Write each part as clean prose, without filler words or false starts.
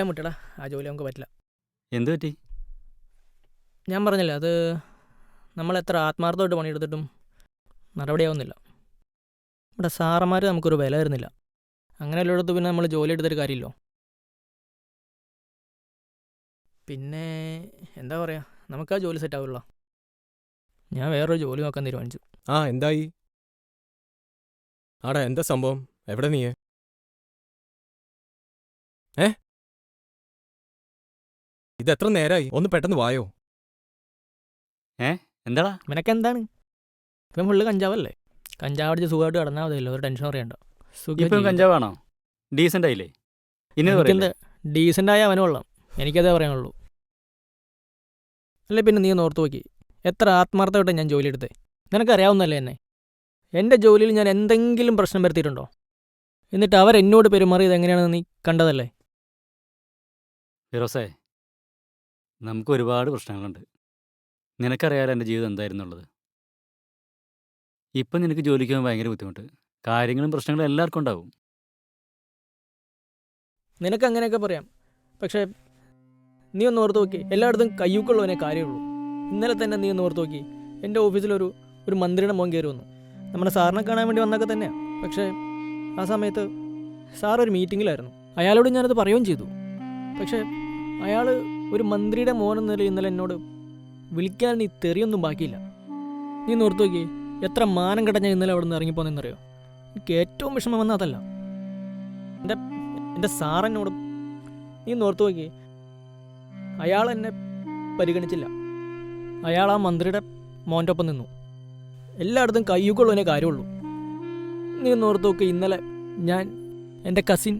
പറയാൻ പറ്റടാ, ആ ജോലി നമുക്ക് പറ്റില്ല. എന്ത് പറ്റി? ഞാൻ പറഞ്ഞില്ല, അത് നമ്മൾ എത്ര ആത്മാർത്ഥമായിട്ട് പണിയെടുത്തിട്ടും നടപടിയാവുന്നില്ല. ഇവിടെ സാറന്മാർ നമുക്കൊരു വില തരുന്നില്ല. അങ്ങനെയുള്ളിടത്ത് പിന്നെ നമ്മൾ ജോലി എടുത്തൊരു കാര്യമില്ലോ. പിന്നെ എന്താ പറയുക, നമുക്ക് ആ ജോലി സെറ്റ് ആവില്ല. ഞാൻ വേറൊരു ജോലി നോക്കാൻ തീരുമാനിച്ചു. ആ എന്തായി? ആടാ എന്താ സംഭവം? എവിടെ നീ? ഇത് എത്ര നേരമായി? ഒന്ന് പെട്ടെന്ന് വായോ. എന്താടാ? നിനക്കെന്താണ്? ഇപ്പം ഫുള്ള് കഞ്ചാവല്ലേ? കഞ്ചാവ് അടിച്ച് സുഖമായിട്ട് കിടന്നാൽ മതിയല്ലോ, ഒരു ടെൻഷൻ അറിയണ്ട. ഇപ്പം കഞ്ചാവാണോ? ഡീസൻ്റ് ആയില്ലേ? എനിക്കെന്ത് ഡീസൻ്റായ അവന് കൊള്ളാം, എനിക്കതേ പറയാനുള്ളൂ. അല്ലേ പിന്നെ നീ ഒന്ന് ഓർത്ത് നോക്കി, എത്ര ആത്മാർത്ഥമായിട്ട് ഞാൻ ജോലി എടുത്തേ. നിനക്കറിയാവുന്നല്ലേ എന്നെ? എൻ്റെ ജോലിയിൽ ഞാൻ എന്തെങ്കിലും പ്രശ്നം വരുത്തിയിട്ടുണ്ടോ? എന്നിട്ട് അവരെന്നോട് പെരുമാറിയത് എങ്ങനെയാണെന്ന് നീ കണ്ടതല്ലേ? ഫിറോസേ, നമുക്ക് ഒരുപാട് പ്രശ്നങ്ങളുണ്ട്. നിനക്കറിയാലോ എൻ്റെ ജീവിതം എന്തായിരുന്നുള്ളത്. ഇപ്പം നിനക്ക് ജോലിക്ക് പോകാൻ ഭയങ്കര ബുദ്ധിമുട്ട്. കാര്യങ്ങളും പ്രശ്നങ്ങളും എല്ലാവർക്കും ഉണ്ടാവും. നിനക്ക് അങ്ങനെയൊക്കെ പറയാം, പക്ഷേ നീ ഒന്ന് ഓർത്ത് നോക്കി, എല്ലായിടത്തും കയ്യൂക്കുള്ളവനെ കാര്യമുള്ളൂ. ഇന്നലെ തന്നെ നീ ഒന്ന് ഓർത്ത് നോക്കി, എൻ്റെ ഓഫീസിലൊരു മന്ത്രിയുടെ മോൻ കയറി വന്നു. നമ്മുടെ സാറിനെ കാണാൻ വേണ്ടി വന്നൊക്കെ തന്നെയാണ്. പക്ഷേ ആ സമയത്ത് സാർ ഒരു മീറ്റിങ്ങിലായിരുന്നു. അയാളോട് ഞാനത് പറയുകയും ചെയ്തു. പക്ഷേ അയാൾ ഒരു മന്ത്രിയുടെ മോനെന്ന നിലയിൽ ഇന്നലെ എന്നോട് വിളിക്കാൻ നീ തെറിയൊന്നും ബാക്കിയില്ല. നീ ഒന്ന് ഓർത്ത് നോക്കി, എത്ര മാനം കെട്ട ഞാൻ ഇന്നലെ അവിടെ നിന്ന് ഇറങ്ങിപ്പോന്നെന്നറിയോ? എനിക്ക് ഏറ്റവും വിഷമം വന്ന അതല്ല, എൻ്റെ സാറെന്നോട് നീ ഒന്ന് ഓർത്ത് നോക്കി, അയാൾ എന്നെ പരിഗണിച്ചില്ല. അയാൾ ആ മന്ത്രിയുടെ മോൻ്റെ ഒപ്പം നിന്നു. എല്ലായിടത്തും കയ്യൂക്കുള്ളവനെ കാര്യമുള്ളൂ. നീ ഒന്ന് ഓർത്ത് നോക്കി, ഇന്നലെ എൻ്റെ കസിൻ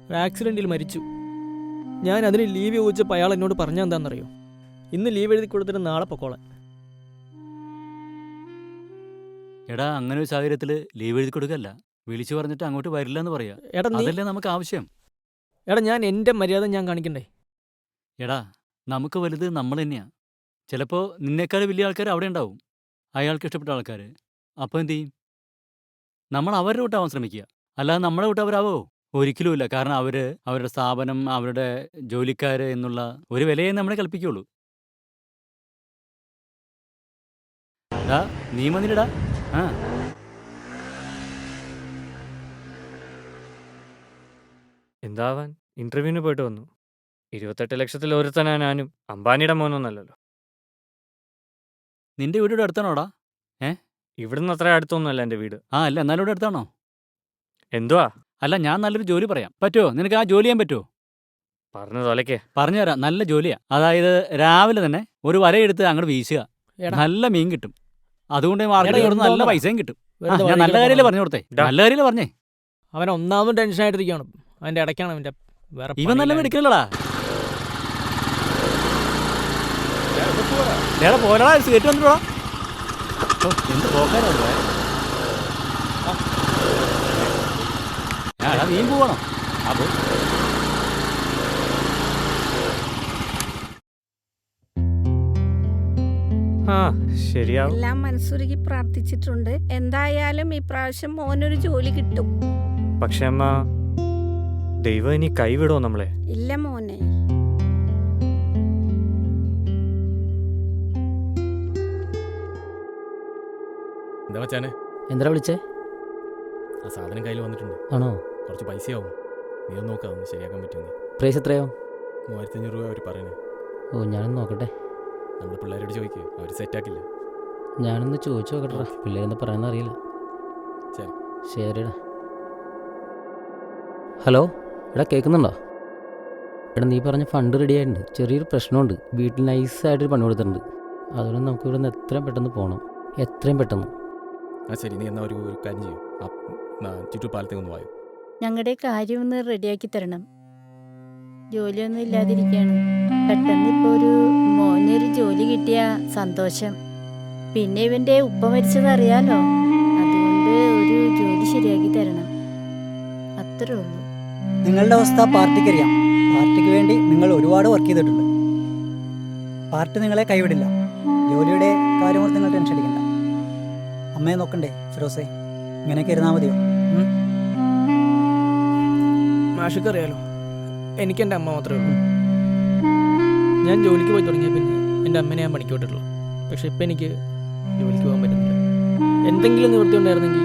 ഒരു ആക്സിഡൻറ്റിൽ മരിച്ചു. ഞാൻ അതിന് ലീവ് ചോദിച്ചപ്പോൾ അയാൾ എന്നോട് പറഞ്ഞാൽ എന്താണെന്നറിയോ? ഇന്ന് ലീവ് എഴുതി കൊടുത്തിട്ട് നാളെ പൊക്കോളാൻ. എടാ, അങ്ങനെ ഒരു സാഹചര്യത്തിൽ ലീവ് എഴുതി കൊടുക്കല്ല, വിളിച്ചു പറഞ്ഞിട്ട് അങ്ങോട്ട് വരില്ല എന്ന് പറയാ. അതല്ലേ നമുക്ക് ആവശ്യം. എടാ, ഞാൻ എൻ്റെ മര്യാദ ഞാൻ കാണിക്കണ്ടേ? എടാ, നമുക്ക് വലുത് നമ്മൾ തന്നെയാണ്. ചിലപ്പോൾ നിന്നേക്കാൾ വലിയ ആൾക്കാർ അവിടെ ഉണ്ടാവും, അയാൾക്ക് ഇഷ്ടപ്പെട്ട ആൾക്കാർ. അപ്പോൾ എന്തു ചെയ്യും? നമ്മൾ അവരുടെ കൂട്ടാവാൻ ശ്രമിക്കുക, അല്ലാതെ നമ്മളെ കൂട്ട് അവരാവോ? ഒരിക്കലുമില്ല. കാരണം അവരുടെ സ്ഥാപനം, അവരുടെ ജോലിക്കാർ എന്നുള്ള ഒരു വിലയെ നമ്മളെ കൽപ്പിക്കുള്ളൂ. നീ വന്നില്ലടാ. ആ എന്താവാൻ, ഇന്റർവ്യൂവിന് പോയിട്ട് വന്നു. 28 ലക്ഷത്തിൽ ഒരുത്തനാ ഞാനും. അംബാനിയുടെ മോനൊന്നല്ലല്ലോ. നിന്റെ വീടിവിടെ അടുത്താണോടാ? ഇവിടുന്ന് അത്ര അടുത്തൊന്നുമല്ല എൻ്റെ വീട്. അല്ല, എന്നാലും ഇവിടെ അടുത്താണോ? എന്തുവാ? അല്ല, ഞാൻ നല്ലൊരു ജോലി പറയാം. പറ്റുമോ നിനക്ക്? ആ ജോലി ചെയ്യാൻ പറ്റുമോ? പറഞ്ഞു തോലക്കേ. പറഞ്ഞുതരാം. നല്ല ജോലിയാ. അതായത് രാവിലെ തന്നെ ഒരു വലയെടുത്ത് അങ്ങോട്ട് വീശുക, നല്ല മീൻ കിട്ടും. അതുകൊണ്ട് മാർക്കറ്റിൽ നല്ല പൈസയും കിട്ടും. ഞാൻ നല്ല കാര്യമല്ലേ പറഞ്ഞു കൊടുത്തേ? നല്ല കാര്യമല്ലേ പറഞ്ഞേ? അവൻ ഒന്നാമതും ടെൻഷനായിട്ടിരിക്കുകയാണ്. അതിൻ്റെ ഇടയ്ക്കാണ് അവൻ്റെ വേറെ. ഇവൻ നല്ല മെഡിക്കലടാ. പോരാ, സിഗരറ്റ് വന്നിട്ടാ. എന്ത് പോക്കാനാ? നീ പോകണം. അപ്പോൾ ശരിയാവും. എല്ലാം മനസ്സുരുകി പ്രാർത്ഥിച്ചിട്ടുണ്ട്. എന്തായാലും ഈ പ്രാവശ്യം മോനൊരു ജോലി കിട്ടും. പക്ഷെ അമ്മ, ദൈവം ഇനി കൈവിടോ നമ്മളെ? ഇല്ല മോനെ. എന്താ മച്ചാനെ? എന്താ വിളിച്ചേ? ആ സാധനം കയ്യിൽ വന്നിട്ടുണ്ട്. ആണോ? കുറച്ച് പൈസയാവും. നീ ഒന്ന് നോക്കാം, ശരിയാക്കാൻ പറ്റുമെന്ന്. പ്രൈസ് എത്രയാവും? 3500 രൂപ അവർ പറയുന്നത്. ഓ, ഞാനൊന്ന് നോക്കട്ടെ. നമ്മൾ പിള്ളേരോട് ചോദിക്കുക, അവർ സെറ്റാക്കില്ല. ഞാനൊന്ന് ചോദിച്ചു നോക്കട്ടെ. പിള്ളേരെന്താ പറയുന്നത് അറിയില്ല. ശരി ശരിടാ. ഹലോ, എടാ കേൾക്കുന്നുണ്ടോ? എടാ, നീ പറഞ്ഞ ഫണ്ട് റെഡി ആയിട്ടുണ്ട്. ചെറിയൊരു പ്രശ്നമുണ്ട്. വീട്ടിൽ നൈസായിട്ടൊരു പണി കൊടുത്തിട്ടുണ്ട്. അതുകൊണ്ട് നമുക്ക് ഇവിടെ നിന്ന് എത്രയും പെട്ടെന്ന് പോകണം, എത്രയും പെട്ടെന്ന്. ശരി, നീ എന്നാൽ ഒരു കാര്യം ചെയ്യും, ചുറ്റുപാലത്തേക്ക് ഒന്ന് വായോ. ഞങ്ങളുടെ കാര്യം ഒന്ന് റെഡിയാക്കി തരണം. ജോലിയൊന്നും ഇല്ലാതിരിക്കുകയാണ്. പെട്ടെന്ന് ഇപ്പോൾ ഒരു മോനൊരു ജോലി കിട്ടിയ സന്തോഷം. പിന്നെ ഇവൻ്റെ ഉപ്പ മരിച്ചത് അറിയാലോ, അതുകൊണ്ട് ഒരു ജോലി ശരിയാക്കി തരണം. അത്രേ ഉള്ളൂ. നിങ്ങളുടെ അവസ്ഥ പാർട്ടിക്കറിയാം. പാർട്ടിക്ക് വേണ്ടി നിങ്ങൾ ഒരുപാട് വർക്ക് ചെയ്തിട്ടുണ്ട്. പാർട്ടി നിങ്ങളെ കൈവിടില്ല. ജോലിയുടെ കാര്യമോർത്ത് നിങ്ങൾ ടെൻഷൻ അടിക്കണ്ട. അമ്മയെ നോക്കണ്ടേ ഫിറോസേ? ഇങ്ങനെയൊക്കെ ഇരുന്നാൽ മതിയോ? മാഷക്കറിയാലോ, എനിക്ക് എൻ്റെ അമ്മ മാത്രമേ ഉള്ളൂ. ഞാൻ ജോലിക്ക് പോയി തുടങ്ങിയ പിന്നെ എൻ്റെ അമ്മേനെ ഞാൻ പണിക്ക് വിട്ടിട്ടുള്ളൂ. പക്ഷെ ഇപ്പം എനിക്ക് ജോലിക്ക് പോകാൻ പറ്റുന്നില്ല. എന്തെങ്കിലും നിവൃത്തി ഉണ്ടായിരുന്നെങ്കിൽ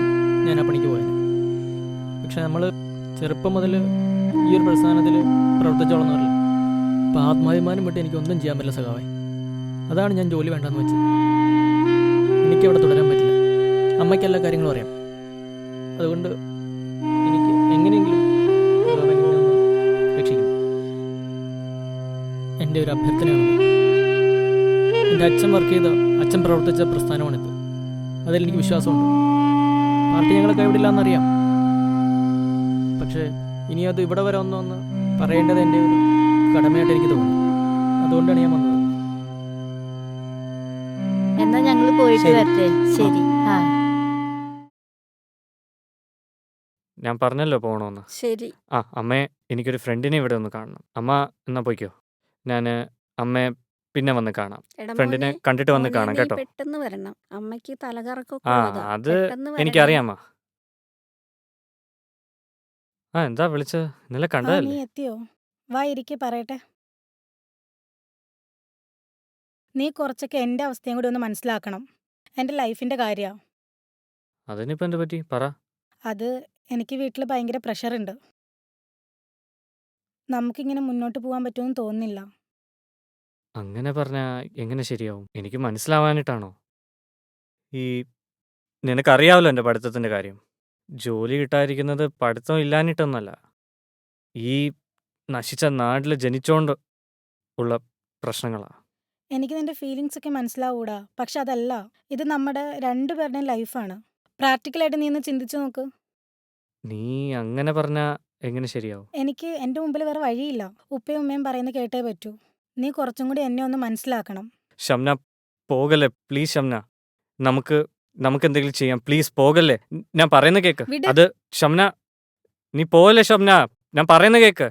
ഞാൻ ആ പണിക്ക് പോയേനെ. പക്ഷെ നമ്മൾ ചെറുപ്പം മുതൽ ഈ ഒരു പ്രസ്ഥാനത്തിൽ പ്രവർത്തിച്ചോളന്നവരില്ല. അപ്പോൾ ആത്മാഭിമാനം വിട്ട് എനിക്കൊന്നും ചെയ്യാൻ പറ്റില്ല സഖാവേ. അതാണ് ഞാൻ ജോലി വേണ്ടെന്ന് വെച്ചത്. എനിക്കവിടെ തുടരാൻ പറ്റില്ല. അമ്മയ്ക്ക് എല്ലാ കാര്യങ്ങളും അറിയാം. അതുകൊണ്ട് എനിക്ക് എങ്ങനെയെങ്കിലും സഖാവേ എന്നെ ഒന്ന് രക്ഷിക്കണം. എൻ്റെ ഒരു അഭ്യർത്ഥനയാണ്. എൻ്റെ അച്ഛൻ പ്രവർത്തിച്ച പ്രസ്ഥാനമാണിത്. അതിലെനിക്ക് വിശ്വാസമുണ്ട്. പാർട്ടി ഞങ്ങളെ കൈവിടില്ല എന്നറിയാം. പക്ഷേ ഇനി അത് ഇവിടെ വരെ ഒന്ന് പറയേണ്ടത് എൻ്റെ ഒരു കടമയായിട്ട് എനിക്ക് തോന്നുന്നു. അതുകൊണ്ടാണ് ഞാൻ വന്നത്. എന്നാ ഞങ്ങൾ പോയിട്ട് ശരി. വരട്ടെ. ശരി. ആ ഞാൻ പറഞ്ഞല്ലോ പോകണമെന്ന്. ശരി. ആ അമ്മയെ എനിക്കൊരു ഫ്രണ്ടിനെ ഇവിടെ ഒന്ന് കാണണം. അമ്മ എന്നാ പോയിക്കോ. ഞാൻ അമ്മയെ പിന്നെ വന്ന് കാണാം. എടാ ഫ്രണ്ടിനെ മോനെ, കണ്ടിട്ട് വന്ന് മോനെ, കാണാം നീ കേട്ടോ. പെട്ടെന്ന് വരണം. അമ്മയ്ക്ക് തലകറക്കൊക്കെ ആ ഉള്ളതാ. അത് പെട്ടെന്ന് വരണം. എനിക്കറിയാം അമ്മ. ആ എന്താ വിളിച്ചത്? ഇന്നലെ ആ നീ കണ്ടതല്ലേ? എത്തിയോ? വാ ഇരിക്കെ പറയട്ടെ. നീ കുറച്ചൊക്കെ എൻ്റെ അവസ്ഥയും കൂടി ഒന്ന് മനസ്സിലാക്കണം. എൻ്റെ ലൈഫിൻ്റെ കാര്യമാണ്. അതിനിപ്പോ എന്ത് പറ്റി പറ. അത് എനിക്ക് വീട്ടിൽ ഭയങ്കര പ്രഷറുണ്ട്. നമുക്കിങ്ങനെ മുന്നോട്ട് പോകാൻ പറ്റുമെന്ന് തോന്നുന്നില്ല. അങ്ങനെ പറഞ്ഞാ എങ്ങനെ ശരിയാവും? എനിക്ക് മനസ്സിലാവാനിട്ടാണോ? ഈ നിനക്കറിയാവല്ലോ എൻ്റെ പഠിത്തത്തിൻ്റെ കാര്യം. ജോലി കിട്ടാതിരിക്കുന്നത് പഠിത്തം ഇല്ലാഞ്ഞിട്ടൊന്നല്ല. ഈ നശിച്ച നാട്ടിൽ ജനിച്ചോണ്ട് ഉള്ള പ്രശ്നങ്ങളാ. എനിക്ക് നിൻ്റെ ഫീലിങ്സ് ഒക്കെ മനസ്സിലാവൂടാ. പക്ഷെ അതല്ല, ഇത് നമ്മുടെ രണ്ടുപേരുടെയും ലൈഫാണ്. പ്രാക്ടിക്കലായിട്ട് നീ ഒന്ന് ചിന്തിച്ചു നോക്ക്. നീ അങ്ങനെ പറഞ്ഞാ എങ്ങനെ ശരിയാവും? എനിക്ക് എൻ്റെ മുമ്പിൽ വേറെ വഴിയില്ല. ഉപ്പയും ഉമ്മയും പറയുന്നത് കേട്ടേ പറ്റൂ. നീ കുറച്ചും കൂടി എന്നെ ഒന്ന് മനസ്സിലാക്കണം. ഷംന പോകല്ലേ പ്ലീസ്. ഷംന നമുക്ക് എന്തെങ്കിലും ചെയ്യാം പ്ലീസ്. പോകല്ലേ. ഞാൻ പറയുന്ന കേക്ക്. വിട്. അത് ഷംന നീ പോകല്ലേ. ഷംന ഞാൻ പറയുന്ന കേക്ക്.